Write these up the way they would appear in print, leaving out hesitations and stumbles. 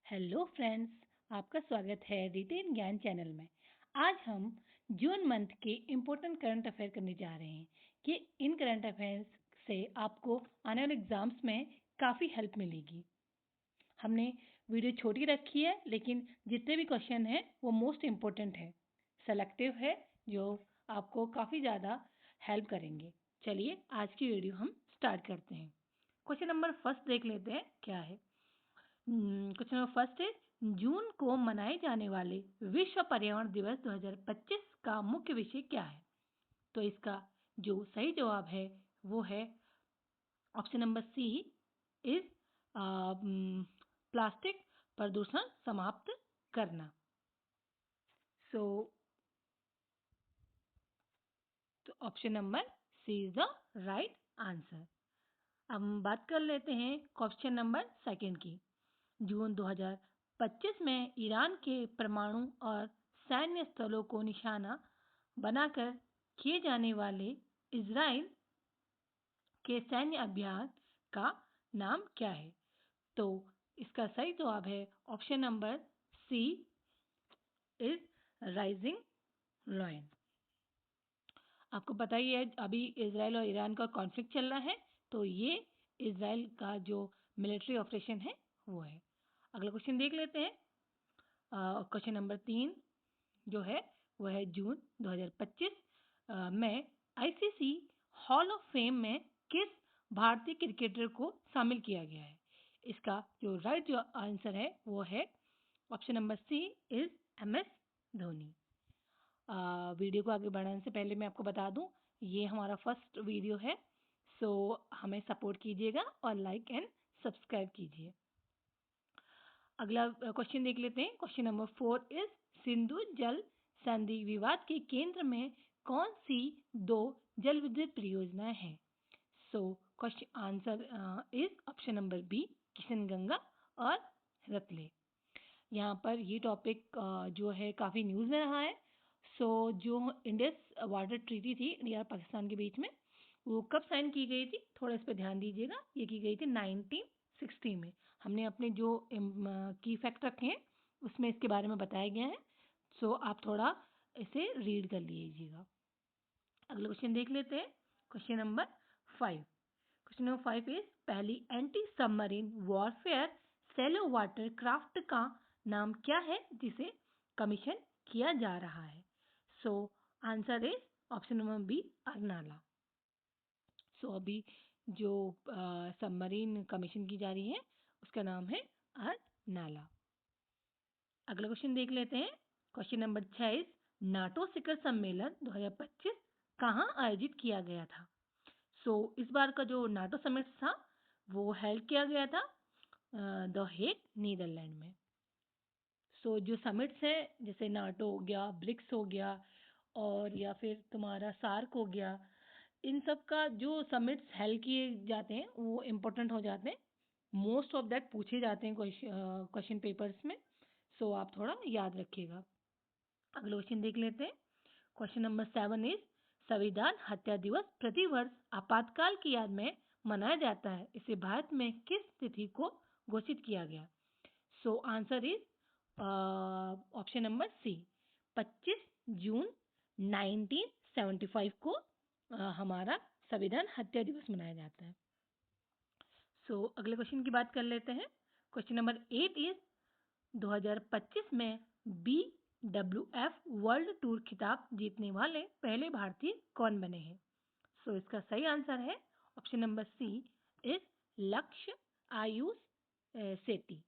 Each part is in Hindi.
हेलो फ्रेंड्स, आपका स्वागत है रिटेन ज्ञान चैनल में। आज हम जून मंथ के इम्पोर्टेंट करंट अफेयर करने जा रहे हैं कि इन करंट अफेयर्स से आपको आने वाले एग्जाम्स में काफ़ी हेल्प मिलेगी। हमने वीडियो छोटी रखी है, लेकिन जितने भी क्वेश्चन हैं वो मोस्ट इम्पोर्टेंट है, सेलेक्टिव है, जो आपको काफ़ी ज़्यादा हेल्प करेंगे। चलिए आज की वीडियो हम स्टार्ट करते हैं। क्वेश्चन नंबर फर्स्ट देख लेते हैं क्या है। क्वेश्चन नंबर फर्स्ट है, जून को मनाए जाने वाले विश्व पर्यावरण दिवस 2025 का मुख्य विषय क्या है? तो इसका जो सही जवाब है वो है option number C is plastic प्रदूषण समाप्त करना। सो तो option number C is the right answer. अब हम बात कर लेते हैं क्वेश्चन नंबर सेकंड की। जून 2025 में ईरान के परमाणु और सैन्य स्थलों को निशाना बनाकर किए जाने वाले इजराइल के सैन्य अभियान का नाम क्या है? तो इसका सही जवाब है option number C is rising lion. आपको पता ही है अभी इजराइल और ईरान का कॉन्फ्लिक्ट चल रहा है, तो ये इजराइल का जो मिलिट्री ऑपरेशन है वो है। अगला क्वेश्चन देख लेते हैं। क्वेश्चन नंबर 3 जो है वो है जून 2025 में आईसीसी हॉल ऑफ फेम में किस भारतीय क्रिकेटर को शामिल किया गया है? इसका जो राइट आंसर है वो है option number C is MS Dhoni. Video को आगे बढ़ाने से पहले मैं आपको बता दूं, ये हमारा फर्स्ट वीडियो है, सो हमें सपोर्ट कीजिएगा और लाइक एंड सब्सक्राइब कीजिए। अगला क्वेश्चन देख लेते हैं। क्वेश्चन नंबर 4 इज सिंधु जल संधि विवाद के केंद्र में कौन सी दो जल विद्युत परियोजनाएं हैं? So question answer is option number B Kishanganga और रतले। यहाँ पर ये टॉपिक जो है काफ़ी न्यूज़ में रहा है। सो जो इंडस वाटर ट्रीटी थी इंडिया और पाकिस्तान के बीच में, वो कब साइन की गई थी? थोड़ा इस पर ध्यान दीजिएगा। ये की गई थी 1960 में। हमने अपने जो की फैक्ट रखे हैं उसमें इसके बारे में बताया गया है, सो आप थोड़ा इसे रीड कर लीजिएगा। अगला क्वेश्चन देख लेते हैं। Question number 5। Question number 5 is पहली anti submarine warfare shallow water craft का नाम क्या है जिसे कमीशन किया जा रहा है? So answer is option number B Arnala. So अभी जो सबमरीन कमीशन की जा रही है उसका नाम है अरनाला। अगला क्वेश्चन देख लेते हैं। क्वेश्चन नंबर 6 इज नाटो शिखर सम्मेलन 2025 कहाँ आयोजित किया गया था? सो इस बार का जो नाटो समिट था वो हेल्ड किया गया था द हेग नीदरलैंड में। सो जो समिट्स हैं जैसे नाटो हो गया, ब्रिक्स हो गया और या फिर तुम्हारा सार्क हो गया, इन सब का जो समिट्स हेल्ड किए जाते हैं वो इम्पोर्टेंट हो जाते हैं। मोस्ट ऑफ दैट पूछे जाते हैं क्वेश्चन पेपर्स में, सो आप थोड़ा याद रखिएगा। अगला क्वेश्चन देख लेते हैं। क्वेश्चन नंबर 7 इज संविधान हत्या दिवस प्रतिवर्ष आपातकाल की याद में मनाया जाता है, इसे भारत में किस तिथि को घोषित किया गया? So answer is option number C 25 June 1975 को हमारा संविधान हत्या दिवस मनाया जाता है। सो अगले क्वेश्चन की बात कर लेते हैं। क्वेश्चन नंबर 8 इज 2025 में BWF वर्ल्ड टूर खिताब जीतने वाले पहले भारतीय कौन बने हैं? सो इसका सही आंसर है option number C is Lakshya Ayush Sethi.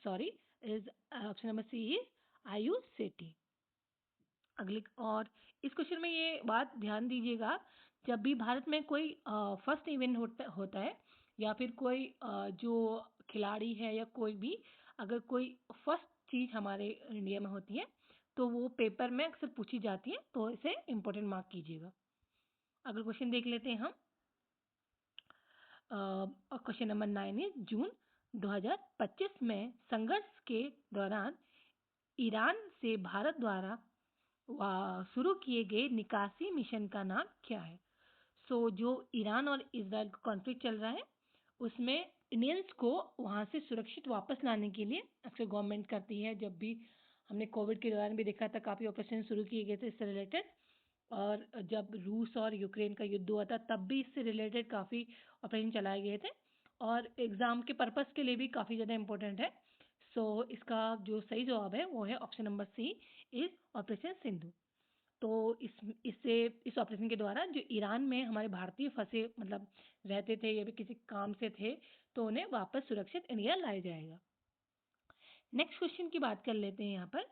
Sorry is option number C is Ayush Sethi. अगले और इस क्वेश्चन में ये बात ध्यान दीजिएगा, जब भी भारत में कोई फर्स्ट इवेंट होता है या फिर कोई जो खिलाड़ी है या कोई भी अगर कोई फर्स्ट चीज़ हमारे इंडिया में होती है तो वो पेपर में अक्सर पूछी जाती है, तो इसे इम्पोर्टेंट मार्क कीजिएगा। अगला क्वेश्चन देख लेते हैं हम। क्वेश्चन नंबर 9 इज जून 2025 में संघर्ष के दौरान ईरान से भारत द्वारा शुरू किए गए निकासी मिशन का नाम क्या है? सो जो ईरान और इजराइल का कॉन्फ्लिक्ट चल रहा है उसमें इंडियंस को वहाँ से सुरक्षित वापस लाने के लिए अक्सर गवर्नमेंट करती है। जब भी हमने कोविड के दौरान भी देखा था, काफ़ी ऑपरेशन शुरू किए गए थे इससे रिलेटेड। और जब रूस और यूक्रेन का युद्ध हुआ था तब भी इससे रिलेटेड काफ़ी ऑपरेशन चलाए गए थे, और एग्ज़ाम के पर्पस के लिए भी काफ़ी ज़्यादा इम्पोर्टेंट है। सो इसका जो सही जवाब है वो है option number C, is operation Sindhu. तो इस ऑपरेशन के द्वारा जो ईरान में हमारे भारतीय फंसे मतलब रहते थे या भी किसी काम से थे, तो उन्हें वापस सुरक्षित इंडिया लाया जाएगा। नेक्स्ट क्वेश्चन की बात कर लेते हैं यहाँ पर।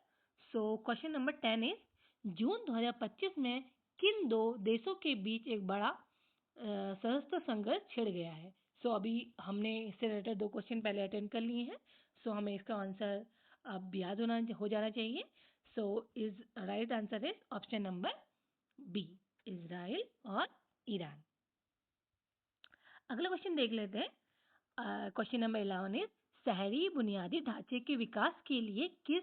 So question number 10 is June 2025 में किन दो देशों के बीच एक बड़ा सशस्त्र संघर्ष छिड़ गया है। सो अभी हमने इससे रिलेटेड 2 क्वेश्चन पहले अटेंड कर लिए हैं, सो हमें इसका आंसर अब याद हो जाना चाहिए। So is right answer is option number B, Israel और ईरान। अगला क्वेश्चन देख लेते हैं। क्वेश्चन नंबर 11 इज शहरी बुनियादी ढांचे के विकास के लिए किस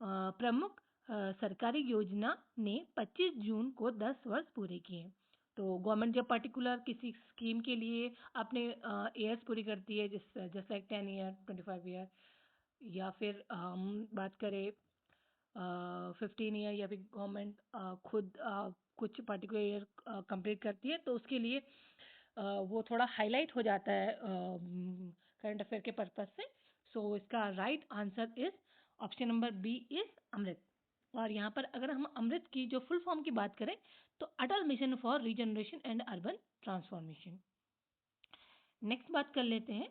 प्रमुख सरकारी योजना ने 25 जून को 10 वर्ष पूरे किए। तो गवर्नमेंट जब पर्टिकुलर किसी स्कीम के लिए अपने ईयर्स पूरी करती है, जैसे लाइक 10 ईयर, 25 ईयर, या फिर हम बात करें 15 ईयर, या फिर गवर्नमेंट खुद कुछ पर्टिकुलर ईयर कंप्लीट करती है, तो उसके लिए वो थोड़ा हाईलाइट हो जाता है करंट अफेयर के पर्पज से। सो इसका right answer is option number B, is Amrut. और यहाँ पर अगर हम अमृत की जो फुल फॉर्म की बात करें तो Atal mission for regeneration and urban transformation. Next बात कर लेते हैं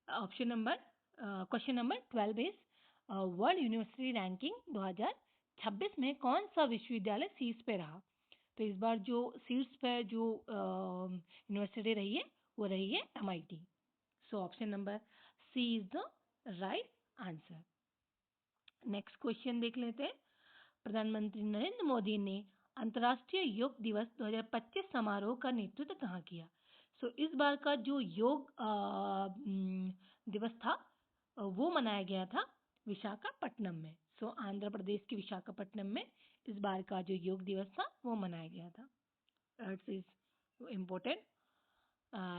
option number question number 12 is world university ranking 2026 में कौन सा विश्वविद्यालय शीर्ष पे रहा। तो इस बार जो शीर्ष पे जो यूनिवर्सिटी रही है वो रही है MIT। So option number C is the right answer. Next question देख लेते हैं। प्रधानमंत्री नरेंद्र मोदी ने अंतर्राष्ट्रीय योग दिवस 2025 समारोह का नेतृत्व कहाँ किया। सो इस बार का जो योग दिवस था वो मनाया गया था विशाखापट्टनम में। सो आंध्र प्रदेश के विशाखापट्टनम में इस बार का जो योग दिवस था वो मनाया गया था। It's is important.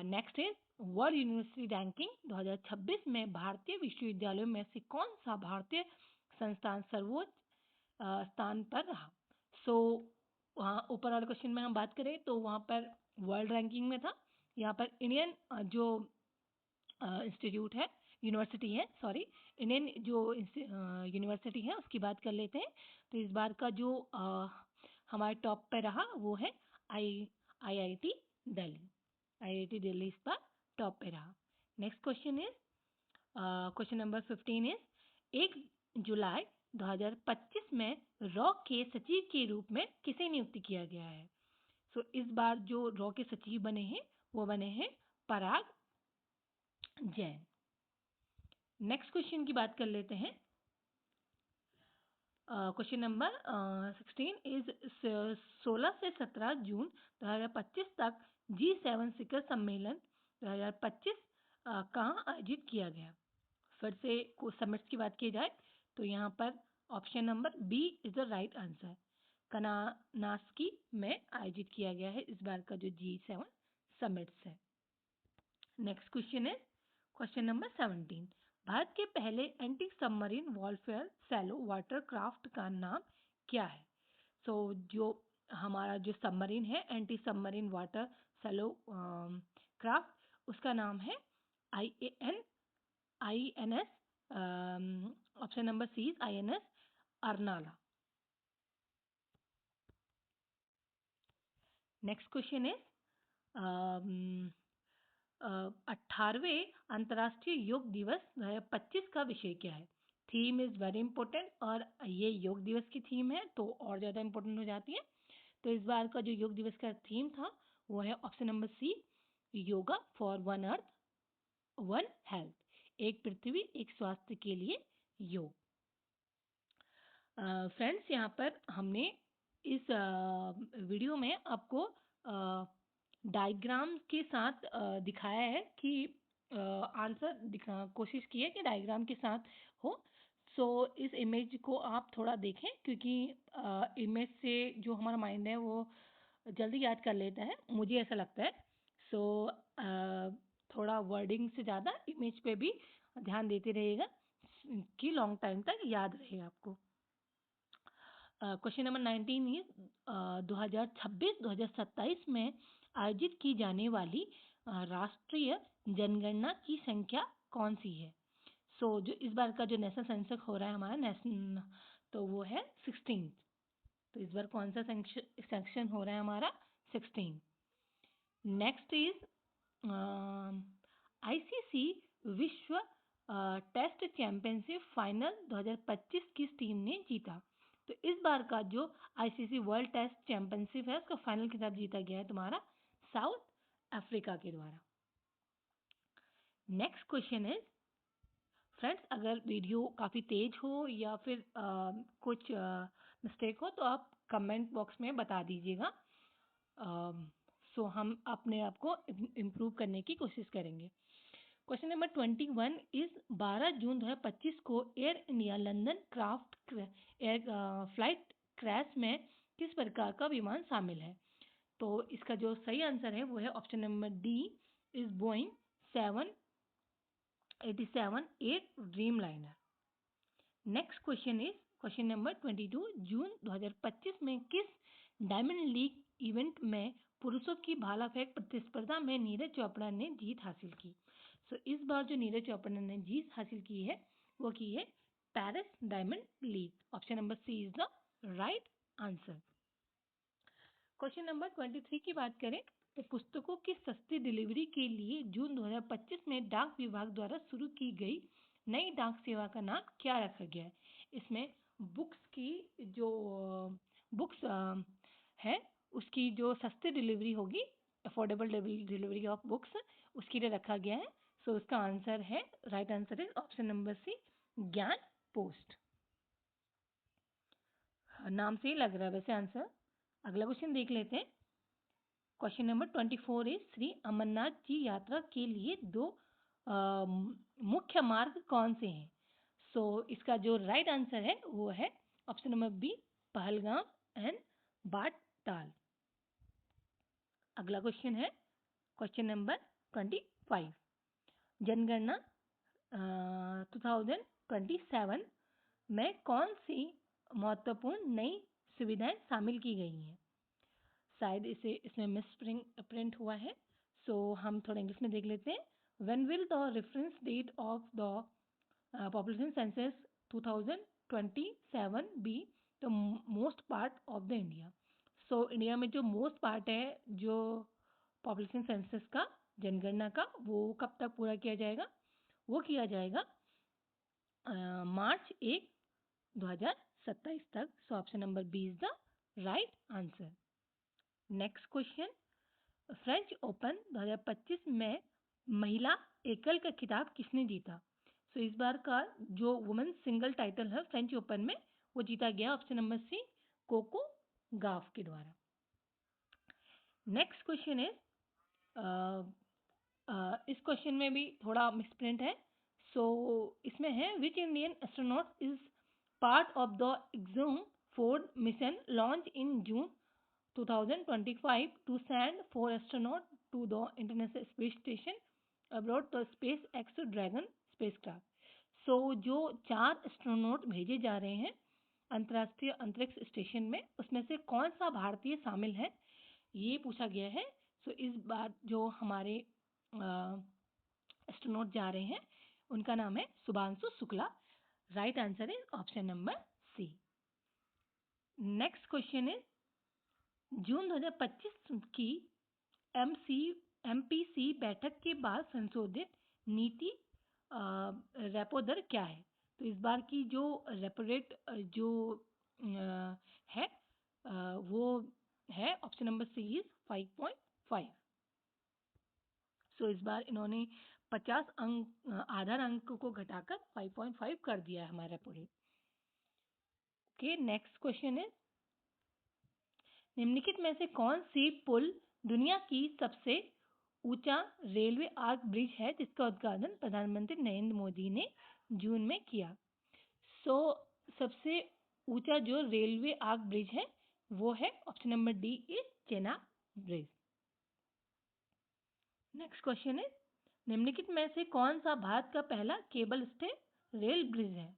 Next is world university ranking 2026 में भारतीय विश्वविद्यालयों में से कौन सा भारतीय संस्थान सर्वोच्च स्थान पर रहा। सो वहाँ ऊपर वाले क्वेश्चन में हम बात करें तो वहाँ पर वर्ल्ड रैंकिंग में था। यहाँ पर इंडियन जो इंस्टीट्यूट है, यूनिवर्सिटी है, सॉरी, इंडियन जो यूनिवर्सिटी है उसकी बात कर लेते हैं। तो इस बार का जो हमारे टॉप पे रहा वो है IIT दिल्ली। IIT दिल्ली इस बार टॉप पे रहा। Next question is question number 15 is 1 जुलाई 2025 में रॉ के सचिव के रूप में किसे नियुक्त किया गया है। सो इस बार जो रॉ के सचिव बने हैं वो बने हैं पराग जैन। नेक्स्ट क्वेश्चन की बात कर लेते हैं। क्वेश्चन नंबर 16 इज 16 से 17 जून 2025 तक G7 शिखर सम्मेलन 2025 कहाँ आयोजित किया गया। फिर से समिट्स की बात की जाए तो यहाँ पर option number B is the right answer, Kananaskis में आयोजित किया गया है इस बार का जो G7 समिट्स है। नेक्स्ट क्वेश्चन है क्वेश्चन नंबर 17। भारत के पहले anti submarine warfare shallow watercraft का नाम क्या है। सो जो हमारा जो सबमरीन है anti submarine water shallow craft, उसका नाम है INS, option number C is INS Arnala. Next question is 18वें अंतर्राष्ट्रीय योग दिवस 2025 का विषय क्या है। थीम इज वेरी इंपॉर्टेंट, और ये योग दिवस की थीम है तो और ज़्यादा इंपॉर्टेंट हो जाती है। तो इस बार का जो योग दिवस का थीम था वो है option number C, yoga for one earth one health, एक पृथ्वी एक स्वास्थ्य के लिए योग। फ्रेंड्स, यहाँ पर हमने इस वीडियो में आपको डायग्राम के साथ दिखाया है कि आंसर कोशिश की है कि डायग्राम के साथ हो। सो इस इमेज को आप थोड़ा देखें क्योंकि इमेज से जो हमारा माइंड है वो जल्दी याद कर लेता है, मुझे ऐसा लगता है। सो थोड़ा वर्डिंग से ज़्यादा इमेज पे भी ध्यान देते रहिएगा कि लॉन्ग टाइम तक याद रहे आपको। क्वेश्चन नंबर 19 इज 2026-2027 में आयोजित की जाने वाली राष्ट्रीय जनगणना की संख्या कौन सी है? सो जो इस बार का जो नेशनल सेंसस हो रहा है हमारा नेशनल, तो वो है 16। तो इस बार कौन सा सेक्शन हो रहा है हमारा? 16। नेक्स्ट इज आईसीसी विश्व टेस्ट चैंपियनशिप फाइनल 2025 किस टीम ने जीता? तो इस बार का जो आईसीसी वर्ल्ड टेस्ट चैंपियनशिप है उसका फाइनल खिताब जीता गया है तुम्हारा साउथ अफ्रीका के द्वारा। नेक्स्ट क्वेश्चन इज फ्रेंड्स, अगर वीडियो काफ़ी तेज हो या फिर कुछ मिस्टेक हो तो आप कमेंट बॉक्स में बता दीजिएगा। सो हम अपने आप को इम्प्रूव करने की कोशिश करेंगे। क्वेश्चन नंबर 21 इस 12 जून 2025 को air India London craft air flight crash में किस प्रकार का विमान शामिल है? तो इसका जो सही आंसर है वो है option number D is Boeing 787-8 dream liner. Next question is question number 22 जून 2025 में किस डायमंड लीग इवेंट में पुरुषों की भाला फेंक प्रतिस्पर्धा में नीरज चोपड़ा ने जीत हासिल की? सो इस बार जो नीरज चोपड़ा ने जीत हासिल की है वो की है Paris Diamond League. Option number C is the right answer. Question number 23 की बात करें तो पुस्तकों की सस्ती डिलीवरी के लिए जून 2025 में डाक विभाग द्वारा शुरू की गई नई डाक सेवा का नाम क्या रखा गया है? इसमें बुक्स की जो बुक्स है उसकी जो सस्ती डिलीवरी होगी, अफोर्डेबल डिलीवरी ऑफ बुक्स, उसके लिए रखा गया है। सो उसका आंसर है, right answer is option number C, Gyan post. नाम से ही लग रहा है वैसे आंसर। अगला क्वेश्चन देख लेते हैं। Question number 24 is Shri Amarnath ji यात्रा के लिए दो मुख्य मार्ग कौन से हैं? सो इसका जो राइट आंसर है वो है option number B, Pahalgam and Baltal. अगला क्वेश्चन है क्वेश्चन नंबर 25, जनगणना 2027 में कौन सी महत्वपूर्ण नई सुविधाएं शामिल की गई हैं? शायद इसमें मिस प्रिंट हुआ है, सो हम थोड़ा इंग्लिश में देख लेते हैं। When will the reference date of the population census 2027 be the most part of the India? So India में जो मोस्ट पार्ट है जो पॉपुलेशन सेंसस का, जनगणना का, वो कब तक पूरा किया जाएगा? वो किया जाएगा मार्च 1, 2027 तक। So option number B is the right answer. Next question, French Open 2025 में महिला एकल का खिताब किसने जीता? सो इस बार का जो वुमेन सिंगल टाइटल है फ्रेंच ओपन में वो जीता गया ऑप्शन नंबर सी, कोको गाफ के द्वारा। नेक्स्ट क्वेश्चन इज इस क्वेश्चन में भी थोड़ा मिसप्रिंट है। सो इसमें है which Indian astronaut is part of the exome 4 mission launch in June 2025 to send 4 astronauts to the International Space Station aboard the SpaceX Dragon spacecraft. So जो 4 एस्ट्रोनॉट भेजे जा रहे हैं अंतर्राष्ट्रीय अंतरिक्ष स्टेशन में, उसमें से कौन सा भारतीय शामिल है ये पूछा गया है। सो इस बार जो हमारे एस्ट्रोनॉट जा रहे हैं उनका नाम है Shubhanshu Shukla. Right answer is option number C. Next question is June 2025 की एमपीसी बैठक के बाद संशोधित नीति रेपो दर क्या है? तो इस बार की जो रेपो रेट जो है वो है ऑप्शन नंबर सी इज 5.5। सो इस बार इन्होंने 50 अंक आधार अंक को घटाकर 5.5 कर दिया है हमारा repo rate. Okay, next question is निम्नलिखित में से कौन सी पुल दुनिया की सबसे ऊंचा रेलवे आर्क ब्रिज है जिसका उद्घाटन प्रधानमंत्री नरेंद्र मोदी ने जून में किया? सो सबसे ऊंचा जो रेलवे आर्क ब्रिज है वो है option number D is Chenab bridge. Next question है निम्नलिखित में से कौन सा भारत का पहला केबल स्टे रेल ब्रिज है?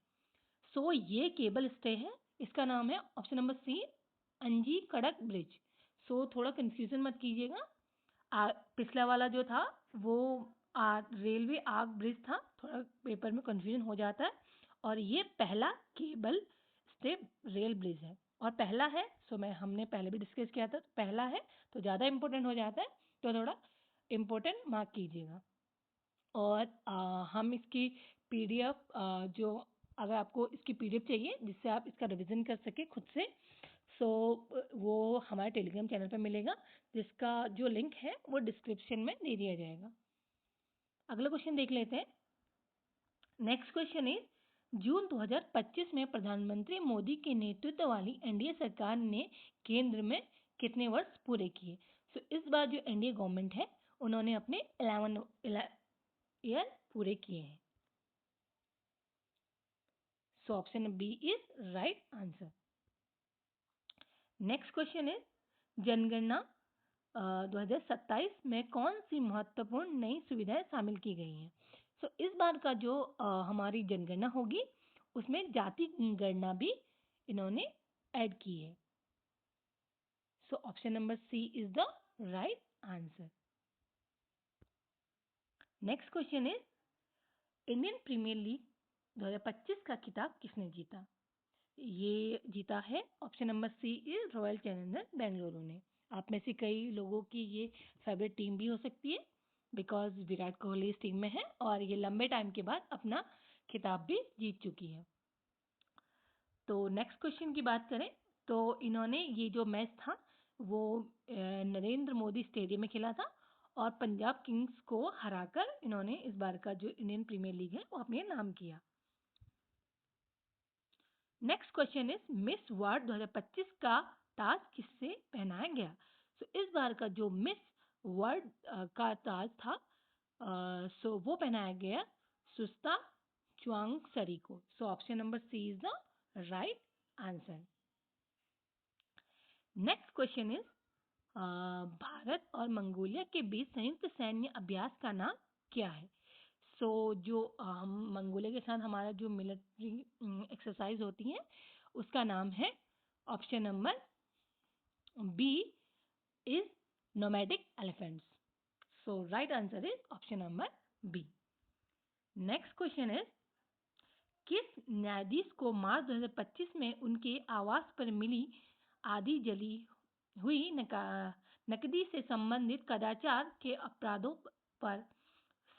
सो ये केबल स्टे है, इसका नाम है ऑप्शन नंबर सी अंजी कड़क ब्रिज। सो थोड़ा कंफ्यूजन मत कीजिएगा। पिछला वाला जो था वो रेलवे आर्क ब्रिज था, थोड़ा पेपर में कंफ्यूजन हो जाता है। और ये पहला केबल स्टे रेल ब्रिज है और पहला है। सो हमने पहले भी डिस्कस किया था, पहला है तो ज़्यादा इम्पोर्टेंट हो जाता है, तो थोड़ा इम्पोर्टेंट मार्क कीजिएगा। और हम इसकी पीडीएफ जो अगर आपको इसकी पीडीएफ चाहिए जिससे आप इसका रिवीजन कर सके खुद से, सो वो हमारे टेलीग्राम चैनल पर मिलेगा, जिसका जो लिंक है वो डिस्क्रिप्शन में दे दिया जाएगा। अगला क्वेश्चन देख लेते हैं। नेक्स्ट क्वेश्चन इज जून 2025 में प्रधानमंत्री मोदी के नेतृत्व वाली एनडीए सरकार ने केंद्र में कितने वर्ष पूरे किए? सो इस बार जो एनडीए गवर्नमेंट है उन्होंने अपने 11 ईयर पूरे किए हैं। So option B is right answer. Next question is जनगणना 2027 में कौन सी महत्वपूर्ण नई सुविधाएं शामिल की गई हैं? सो इस बार का जो हमारी जनगणना होगी उसमें जाति गणना भी इन्होंने ऐड की है। So option number C is the right answer. Next question is Indian Premier League 2025 का खिताब किसने जीता? ये जीता है option number C is Royal Challengers Bengaluru ने। आप में से कई लोगों की ये फेवरेट टीम भी हो सकती है, बिकॉज विराट कोहली इस टीम में है और ये लंबे टाइम के बाद अपना खिताब भी जीत चुकी है। तो नेक्स्ट क्वेश्चन की बात करें तो इन्होंने ये जो मैच था वो नरेंद्र मोदी स्टेडियम में खेला था और पंजाब किंग्स को हराकर इन्होंने इस बार का जो इंडियन प्रीमियर लीग है वो अपने नाम किया। Next question is miss world 2025 का ताज किससे पहनाया गया? सो इस बार का जो मिस वर्ल्ड का ताज था सो वो पहनाया गया सुस्ता च्वांगसरी को। So option number C is the right answer. Next question is Bharat और मंगोलिया के बीच संयुक्त सैन्य अभ्यास का नाम क्या है? सो जो हम मंगोलिया के साथ हमारा जो मिलिट्री एक्सरसाइज होती है उसका नाम है option number B is nomadic elephants. So right answer is option number B. Next question is किस न्यायाधीश को मार्च 2025 में उनके आवास पर मिली आधी जली हुई नकदी से संबंधित कदाचार के अपराधों पर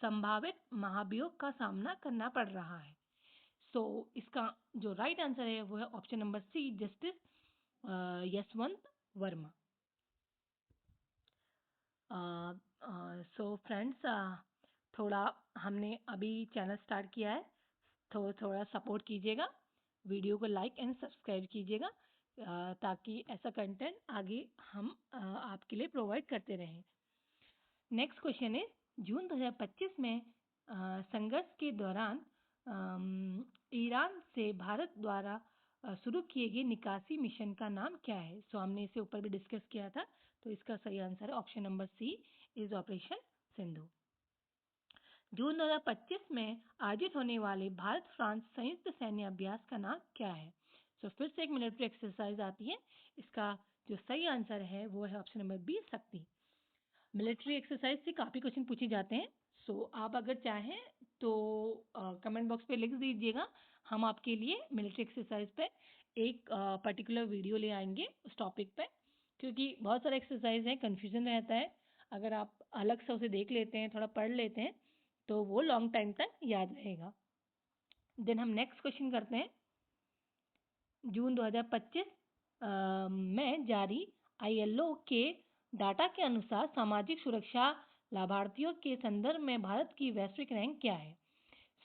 संभावित महाभियोग का सामना करना पड़ रहा है? सो इसका जो राइट आंसर है वो है option number C justice Yashwant Varma. So friends थोड़ा हमने अभी चैनल स्टार्ट किया है, तो थोड़ा सपोर्ट कीजिएगा, वीडियो को लाइक एंड सब्सक्राइब कीजिएगा ताकि ऐसा कंटेंट आगे हम आपके लिए प्रोवाइड करते रहें। नेक्स्ट क्वेश्चन है जून 2025 में संघर्ष के दौरान ईरान से भारत द्वारा शुरू किए गए निकासी मिशन का नाम क्या है? सो हमने इसे ऊपर भी डिस्कस किया था, तो इसका सही आंसर है option number C is operation Sindhu. जून 2025 में आयोजित होने वाले भारत फ्रांस संयुक्त सैन्य अभ्यास का नाम क्या है? सो फिर से एक मिलिट्री एक्सरसाइज आती है, इसका जो सही आंसर है वो है ऑप्शन नंबर बी शक्ति। मिलिट्री एक्सरसाइज से काफ़ी क्वेश्चन पूछे जाते हैं, सो आप अगर चाहें तो कमेंट बॉक्स पे लिख दीजिएगा, हम आपके लिए मिलिट्री एक्सरसाइज पे एक पर्टिकुलर वीडियो ले आएंगे उस टॉपिक पे, क्योंकि बहुत सारे एक्सरसाइज हैं, कन्फ्यूजन रहता है। अगर आप अलग से उसे देख लेते हैं, थोड़ा पढ़ लेते हैं, तो वो लॉन्ग टाइम तक याद रहेगा। देन हम नेक्स्ट क्वेश्चन करते हैं। जून 2025 में जारी ILO के डाटा के अनुसार सामाजिक सुरक्षा लाभार्थियों के संदर्भ में भारत की वैश्विक रैंक क्या है?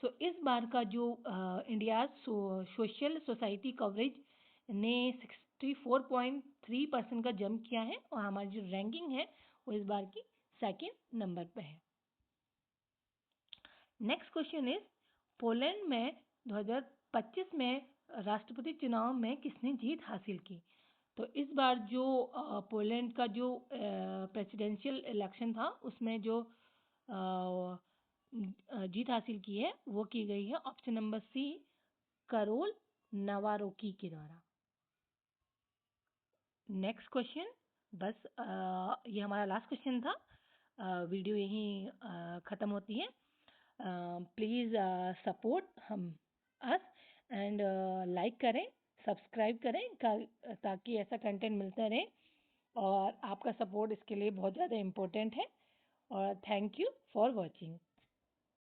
सो इस बार का जो इंडिया सोशल सोसाइटी कवरेज ने 64.3% का जंप किया है और हमारी जो रैंकिंग है वो इस बार की सेकेंड नंबर पे है। नेक्स्ट क्वेश्चन इज पोलैंड में 2025 में राष्ट्रपति चुनाव में किसने जीत हासिल की? तो इस बार जो पोलैंड का जो प्रेसिडेंशियल इलेक्शन था उसमें जो जीत हासिल की है वो की गई है ऑप्शन नंबर सी, करोल नवारोकी के द्वारा। नेक्स्ट क्वेश्चन, बस ये हमारा लास्ट क्वेश्चन था। वीडियो यहीं ख़त्म होती है। प्लीज़ सपोर्ट हम अस एंड लाइक करें, सब्सक्राइब करें ताकि ऐसा कंटेंट मिलता रहे, और आपका सपोर्ट इसके लिए बहुत ज़्यादा इम्पोर्टेंट है। और थैंक यू फॉर वॉचिंग।